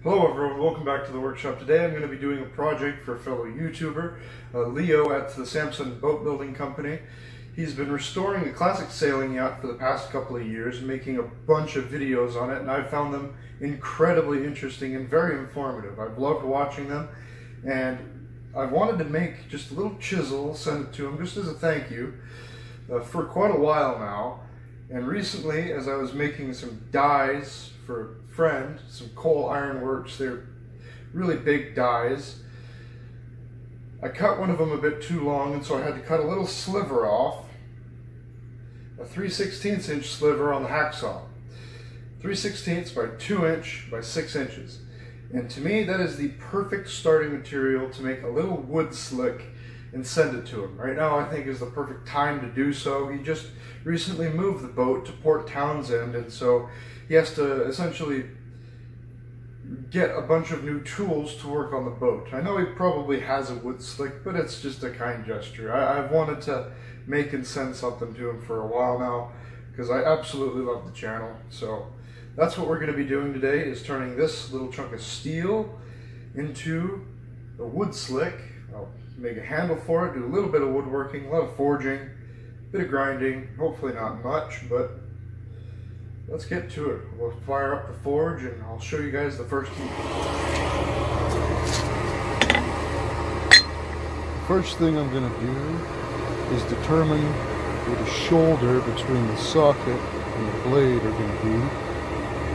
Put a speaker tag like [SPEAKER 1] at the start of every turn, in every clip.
[SPEAKER 1] Hello everyone, welcome back to the workshop. Today I'm going to be doing a project for a fellow YouTuber, Leo at the Samson Boat Building Company. He's been restoring a classic sailing yacht for the past couple of years, making a bunch of videos on it, and I've found them incredibly interesting and very informative. I've loved watching them, and I wanted to make just a little chisel, send it to him just as a thank you, for quite a while now. And recently, as I was making some dies for a friend, some coal ironworks, they're really big dies, I cut one of them a bit too long, and so I had to cut a little sliver off, a 3/16 inch sliver on the hacksaw. 3/16 by 2 inch by 6 inches. And to me, that is the perfect starting material to make a little wood slick and send it to him. Right now, I think is the perfect time to do so. He just recently moved the boat to Port Townsend, and so he has to essentially get a bunch of new tools to work on the boat. I know he probably has a wood slick, but it's just a kind gesture. I've wanted to make and send something to him for a while now, because I absolutely love the channel. So that's what we're going to be doing today, is turning this little chunk of steel into a wood slick. I'll make a handle for it, do a little bit of woodworking, a lot of forging, a bit of grinding, hopefully not much, but let's get to it. We'll fire up the forge and I'll show you guys the first heat. The first thing I'm going to do is determine where the shoulder between the socket and the blade are going to be.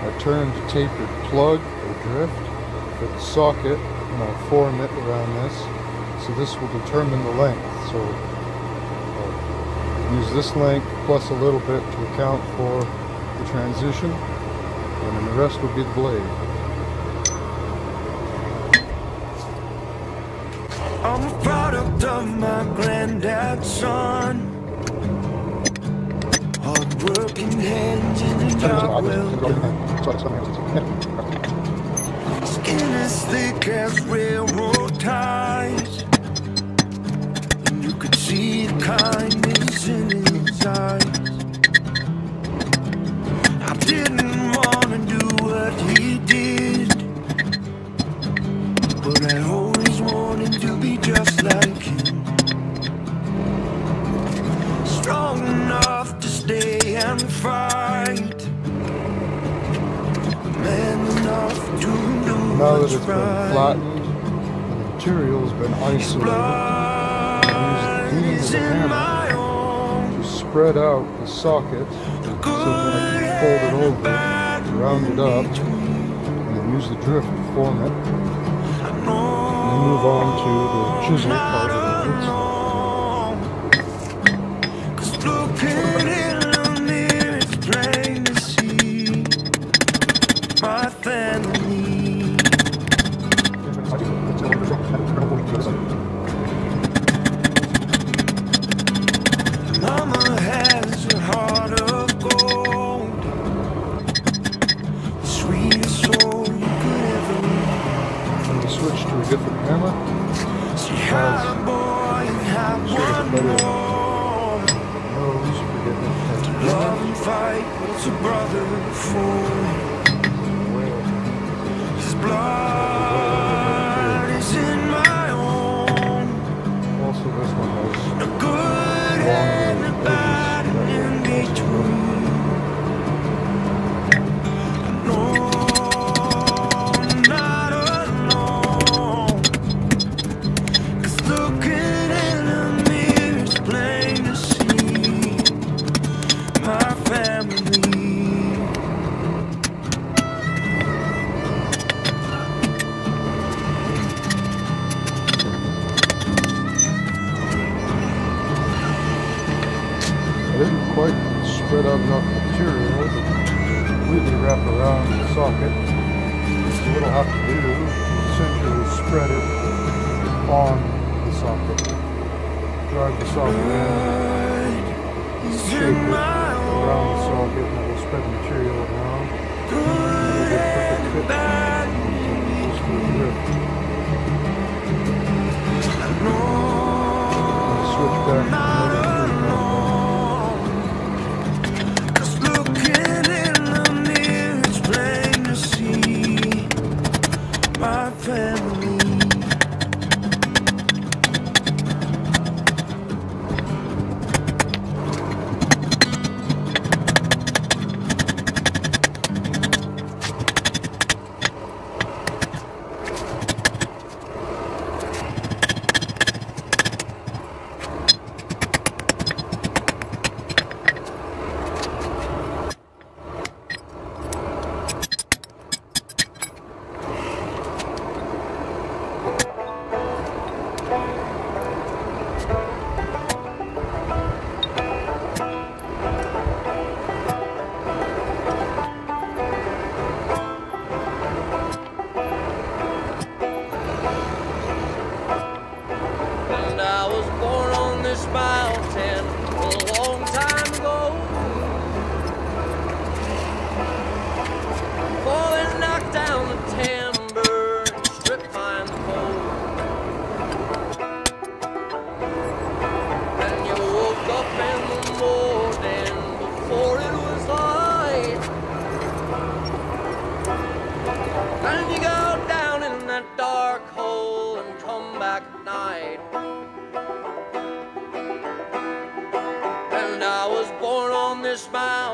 [SPEAKER 1] I turned a tapered plug or drift for the socket and I'll form it around this. So this will determine the length. So I'll use this length plus a little bit to account for the transition, and then the rest will be the blade.
[SPEAKER 2] I'm a product of my granddad's son. Hard-working hands in a job well done. Skin as thick as railroad ties, and you could see the kindness in his eyes. I didn't want to do what he did, but I always wanted to be just like him. Strong enough to stay and fight, man enough to do
[SPEAKER 1] now that
[SPEAKER 2] what's
[SPEAKER 1] it's been
[SPEAKER 2] right.
[SPEAKER 1] flattened and the material has been isolated, I use the beam of the hammer to spread out the socket, so then I can fold it over, round it up, and then use the drift to form it, and then move on to the chisel part of the wood slick.
[SPEAKER 2] Mama has a heart of gold, the sweetest soul you could ever meet.
[SPEAKER 1] I'm going to switch to a different hammer.
[SPEAKER 2] She had a boy and had one more.
[SPEAKER 1] Nose for getting it
[SPEAKER 2] To love and fight was a brother for. His blood is in my own.
[SPEAKER 1] Also, this one has
[SPEAKER 2] A good and a bad in between. No, I'm not alone. 'Cause looking in the mirror is plain to see my family.
[SPEAKER 1] I didn't quite spread out enough material to completely wrap around the socket. So what I'll have to do is essentially spread it on the socket. Drive the socket in, shape it around the socket, and we'll spread the material around. And it'll get a perfect fit. Just for the grip. And switch back to another 3 minutes.
[SPEAKER 2] Looking in the mirror, it's plain to see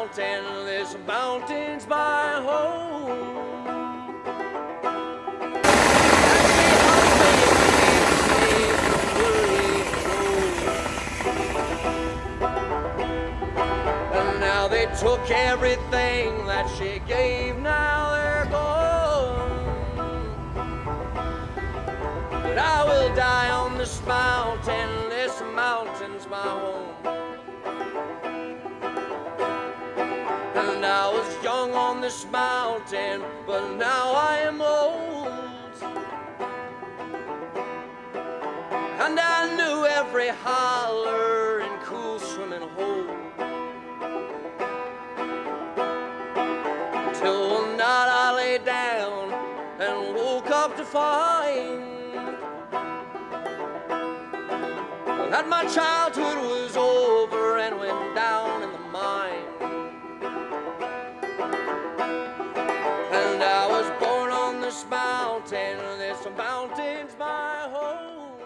[SPEAKER 2] mountain, this mountain's my home. And now they took everything that she gave, now they're gone. But I will die on this mountain's my home. And I was young on this mountain, but now I am old. And I knew every holler and cool swimming hole. Till one night I lay down and woke up to find that my childhood was over and went down in the mine. And I was born on this mountain's my home.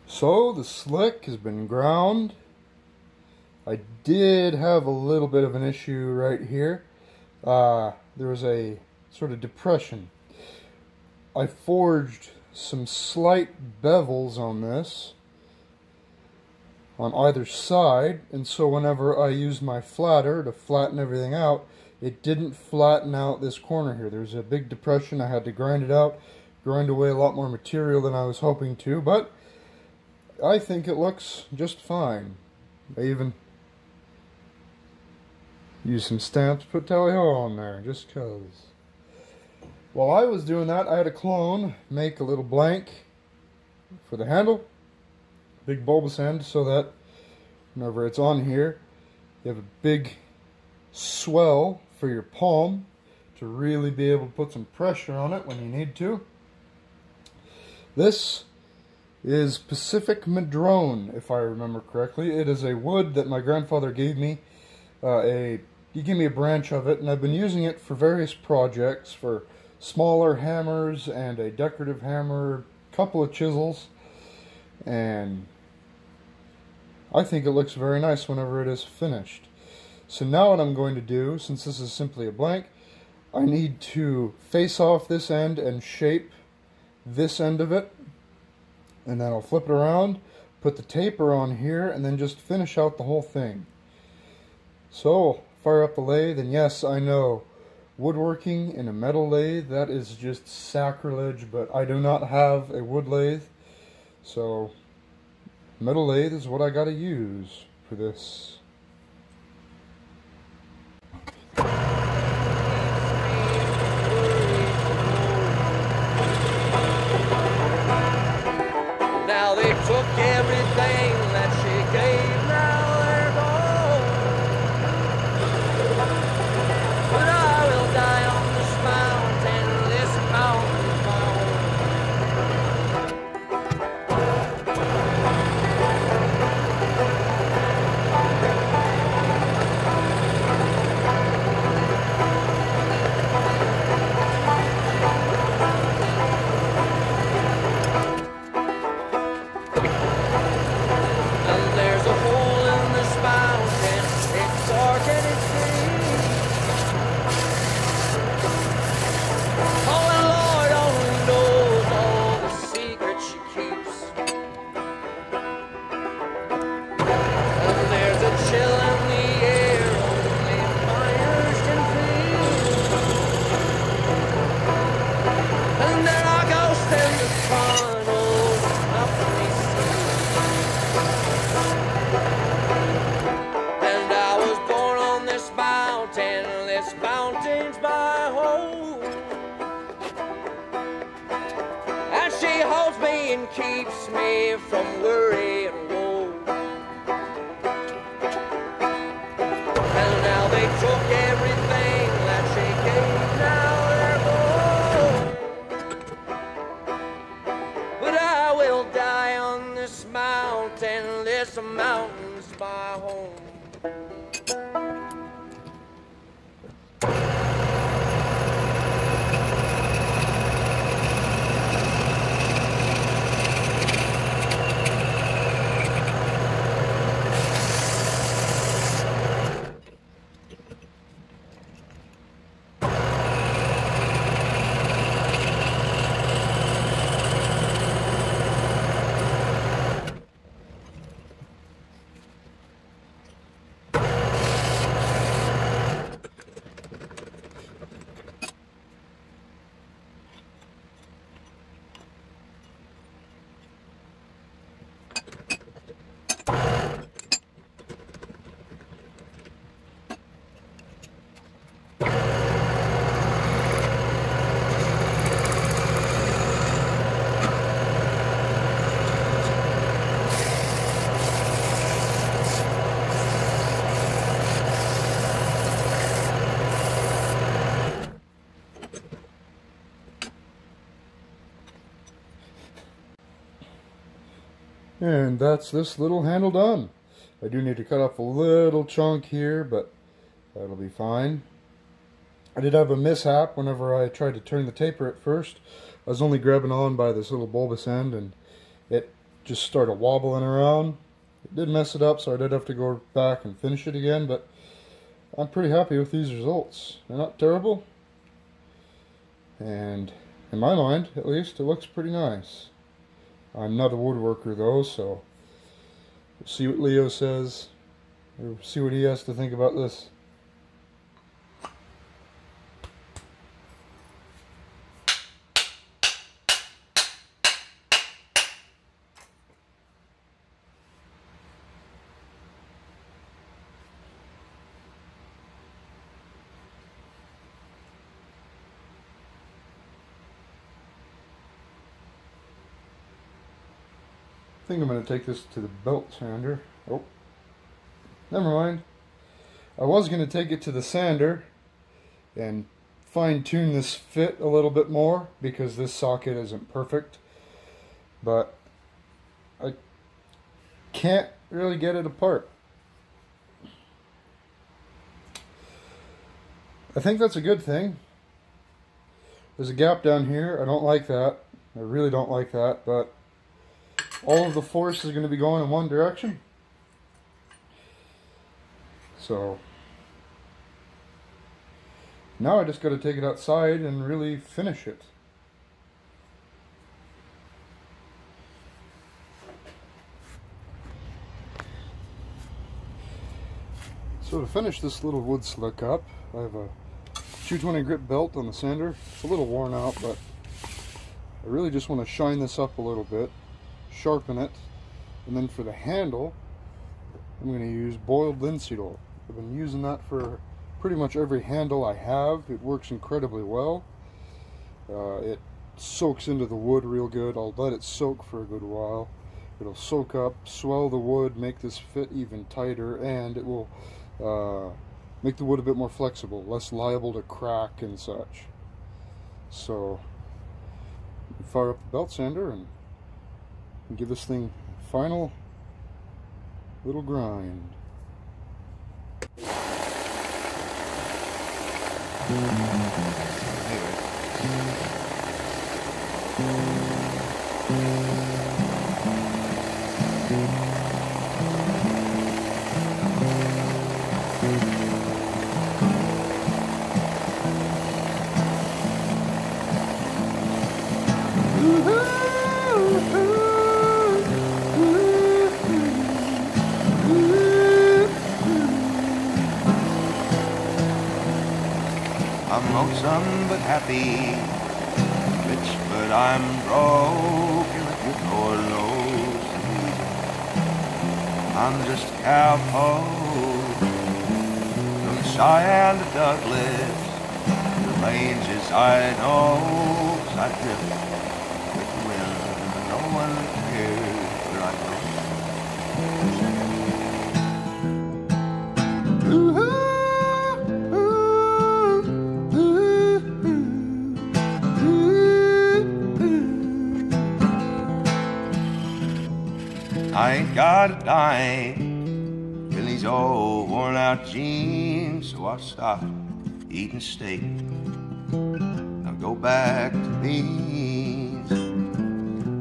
[SPEAKER 1] So the slick has been ground. I did have a little bit of an issue right here. There was a sort of depression. I forged some slight bevels on this on either side, and so whenever I used my flatter to flatten everything out, it didn't flatten out this corner here. There's a big depression. I had to grind it out, grind away a lot more material than I was hoping to, but I think it looks just fine. I even used some stamps, put tally-ho on there, just cause. While I was doing that, I had a clone make a little blank for the handle, big bulbous end, so that whenever it's on here, you have a big swell for your palm to really be able to put some pressure on it when you need to. This is Pacific Madrone, if I remember correctly. It is a wood that my grandfather gave me. He gave me a branch of it, and I've been using it for various projects, for smaller hammers and a decorative hammer, a couple of chisels, and I think it looks very nice whenever it is finished. So now what I'm going to do, since this is simply a blank, I need to face off this end and shape this end of it, and then I'll flip it around, put the taper on here, and then just finish out the whole thing. So, fire up the lathe, and yes, I know, woodworking in a metal lathe, that is just sacrilege, but I do not have a wood lathe, so metal lathe is what I gotta use for this.
[SPEAKER 2] Now they took everything that she gave, now they're gone. But I will die on this mountain's my keeps me from worry and woe. And now they took everything that she gave, now they're gone. But I will die on this mountain's my home.
[SPEAKER 1] And that's this little handle done. I do need to cut off a little chunk here, but that'll be fine. I did have a mishap whenever I tried to turn the taper at first. I was only grabbing on by this little bulbous end and it just started wobbling around. It did mess it up, so I did have to go back and finish it again, but I'm pretty happy with these results. They're not terrible, and in my mind, at least, it looks pretty nice. I'm not a woodworker though, so we'll see what Leo says, or see what he has to think about this. I think I'm going to take this to the belt sander. Oh, never mind. I was going to take it to the sander and fine-tune this fit a little bit more because this socket isn't perfect, but I can't really get it apart. I think that's a good thing. There's a gap down here. I don't like that. I really don't like that, but all of the force is going to be going in one direction. So now I just got to take it outside and really finish it. So to finish this little wood slick up, I have a 220 grip belt on the sander. It's a little worn out, but I really just want to shine this up a little bit, sharpen it, and then for the handle I'm going to use boiled linseed oil. I've been using that for pretty much every handle I have. It works incredibly well. It soaks into the wood real good. I'll let it soak for a good while. It'll soak up, swell the wood, make this fit even tighter, and it will make the wood a bit more flexible, less liable to crack and such. So fire up the belt sander and give this thing a final little grind.
[SPEAKER 2] I'm lonesome but happy, rich but I'm broke, and the good Lord knows I'm just a cowpoke from Cheyenne to Douglas, the ranges I know, 'cause I drift with the wind, and no one cares where I go. I ain't got a dime in these old worn out jeans, so I'll stop eating steak. I'll go back to beans.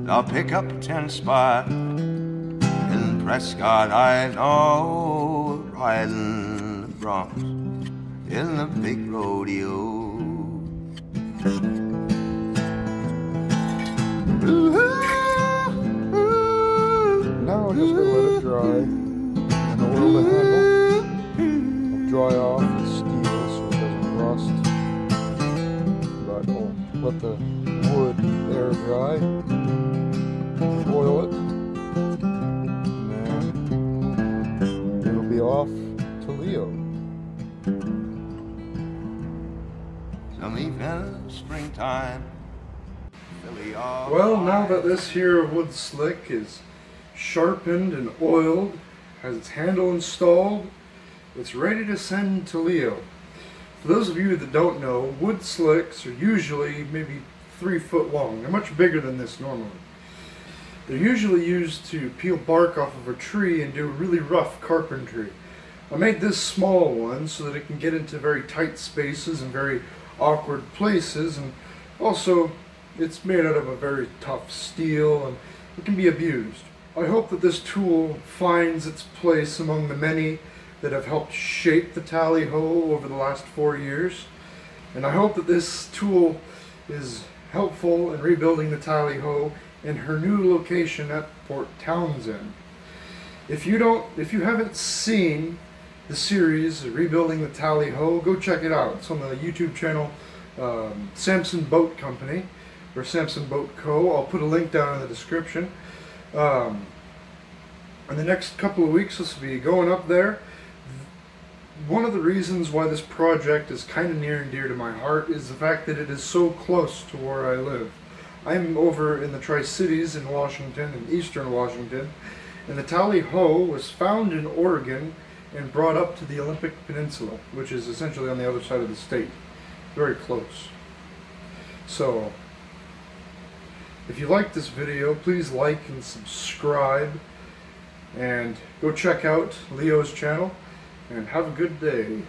[SPEAKER 2] I'll pick up a 10 spot in Prescott, I know, riding the broncs in the big rodeo.
[SPEAKER 1] Now I'm just going to let it dry and oil the handle. I'll dry off with steel so it doesn't rust. But I'll let the wood air dry, oil it, and then it'll be off to Leo.
[SPEAKER 2] Some evening springtime.
[SPEAKER 1] Well, now that this here wood slick is sharpened and oiled, has its handle installed, it's ready to send to Leo. For those of you that don't know, wood slicks are usually maybe 3 foot long. They're much bigger than this normally. They're usually used to peel bark off of a tree and do really rough carpentry. I made this small one so that it can get into very tight spaces and very awkward places, and also it's made out of a very tough steel and it can be abused. I hope that this tool finds its place among the many that have helped shape the tally hoe over the last 4 years, and I hope that this tool is helpful in rebuilding the tally hoe in her new location at Port Townsend. If you haven't seen the series Rebuilding the Tally Hoe, go check it out. It's on the YouTube channel Samson Boat Company, or Samson Boat Co. I'll put a link down in the description. In the next couple of weeks this will be going up there. One of the reasons why this project is kind of near and dear to my heart is the fact that it is so close to where I live. I'm over in the Tri-Cities in Washington, in eastern Washington, and the tally hoe was found in Oregon and brought up to the Olympic Peninsula, which is essentially on the other side of the state. Very close. So, if you like this video, please like and subscribe, and go check out Leo's channel, and have a good day.